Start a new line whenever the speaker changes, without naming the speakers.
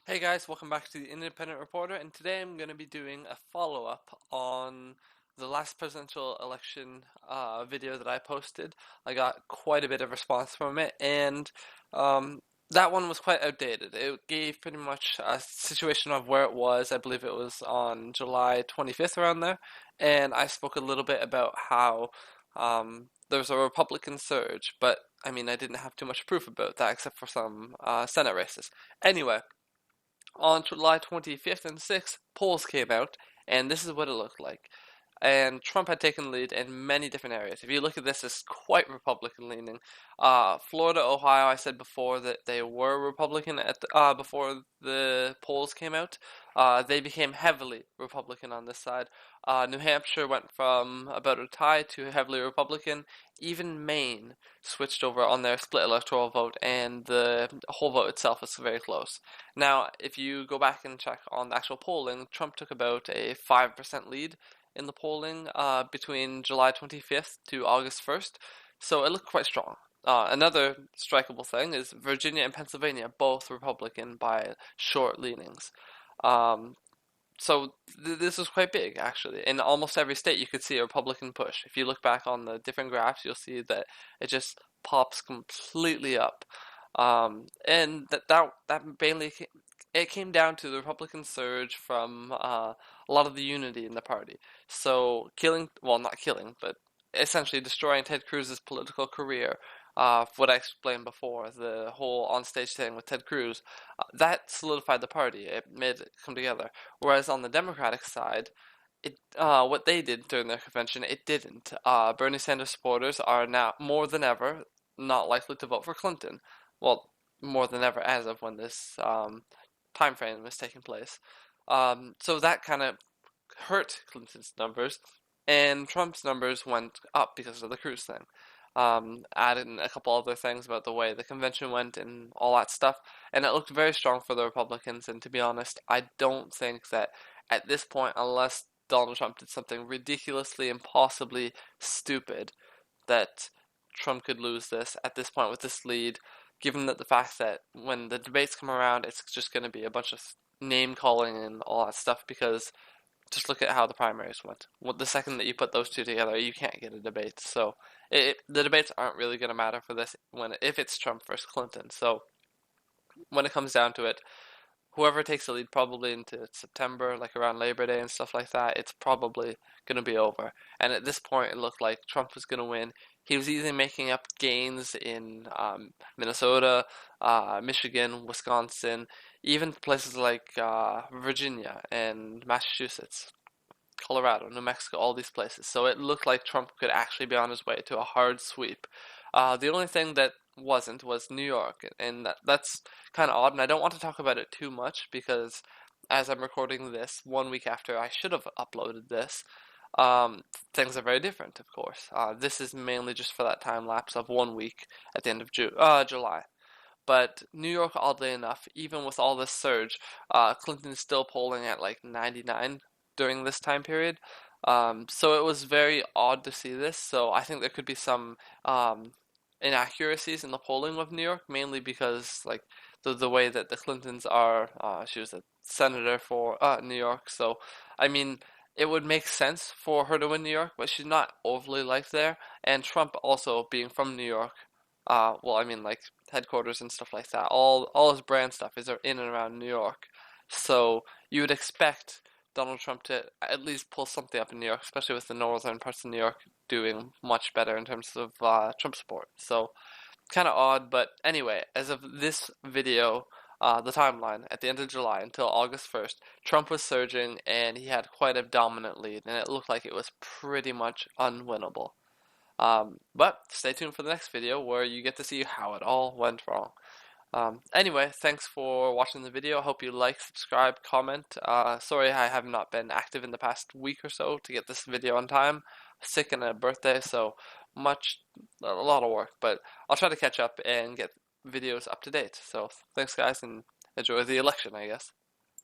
Hey guys, welcome back to the Independent Reporter, and today I'm going to be doing a follow-up on the last presidential election video that I posted. I got quite a bit of response from it, and um, that one was quite outdated. It gave pretty much a situation of where it was. I believe it was on July 25th around there, and I spoke a little bit about how there was a Republican surge, but I mean, I didn't have too much proof about that except for some Senate races. Anyway, on July 25th and 6th, polls came out, and this is what it looked like. And Trump had taken the lead in many different areas. If you look at this, it's quite Republican leaning. Florida, Ohio, I said before that they were Republican before the polls came out. They became heavily Republican on this side. New Hampshire went from about a tie to heavily Republican. Even Maine switched over on their split electoral vote, and the whole vote itself is very close. Now, if you go back and check on the actual polling, Trump took about a 5% lead in the polling between July 25th to August 1st, so it looked quite strong. Another strikeable thing is Virginia and Pennsylvania, both Republican by short leanings. Um, this was quite big, actually. In almost every state, you could see a Republican push. If you look back on the different graphs, you'll see that it just pops completely up. And that mainly it came down to the Republican surge from a lot of the unity in the party. So killing, well, not killing, but essentially destroying Ted Cruz's political career. What I explained before, the whole onstage thing with Ted Cruz, that solidified the party. It made it come together. Whereas on the Democratic side, what they did during their convention, it didn't. Bernie Sanders supporters are now more than ever not likely to vote for Clinton. Well, more than ever as of when this time frame was taking place. So that kind of hurt Clinton's numbers, and Trump's numbers went up because of the Cruz thing. Added in a couple other things about the way the convention went and all that stuff, and it looked very strong for the Republicans. And to be honest, I don't think that at this point, unless Donald Trump did something ridiculously, impossibly stupid, that Trump could lose this at this point with this lead, given that the fact that when the debates come around, it's just going to be a bunch of name calling and all that stuff because just look at how the primaries went. Well, the second that you put those two together, you can't get a debate. So the debates aren't really going to matter for this if it's Trump versus Clinton. So when it comes down to it, whoever takes the lead probably into September, like around Labor Day and stuff like that, it's probably going to be over. And at this point, it looked like Trump was going to win. He was either making up gains in Minnesota, Michigan, Wisconsin, even places like Virginia and Massachusetts, Colorado, New Mexico, all these places. So it looked like Trump could actually be on his way to a hard sweep. The only thing that wasn't was New York, and that's kind of odd. And I don't want to talk about it too much because as I'm recording this, 1 week after I should have uploaded this, um, things are very different, of course. This is mainly just for that time lapse of 1 week at the end of July. But New York, oddly enough, even with all this surge, Clinton is still polling at like 99 during this time period. So it was very odd to see this. So I think there could be some inaccuracies in the polling of New York, mainly because like the way that the Clintons are. She was a senator for New York, so I mean. It would make sense for her to win New York, but she's not overly liked there. And Trump also being from New York, well, I mean, like headquarters and stuff like that. All his brand stuff is in and around New York, so you would expect Donald Trump to at least pull something up in New York, especially with the northern parts of New York doing much better in terms of Trump support. So kind of odd, but anyway, as of this video, the timeline at the end of July until August 1st, Trump was surging and he had quite a dominant lead, and it looked like it was pretty much unwinnable. But stay tuned for the next video where you get to see how it all went wrong. Anyway, thanks for watching the video. I hope you like, subscribe, comment. Sorry I have not been active in the past week or so to get this video on time. Sick and a birthday, so a lot of work, but I'll try to catch up and get videos up to date. So thanks guys and enjoy the election, I guess.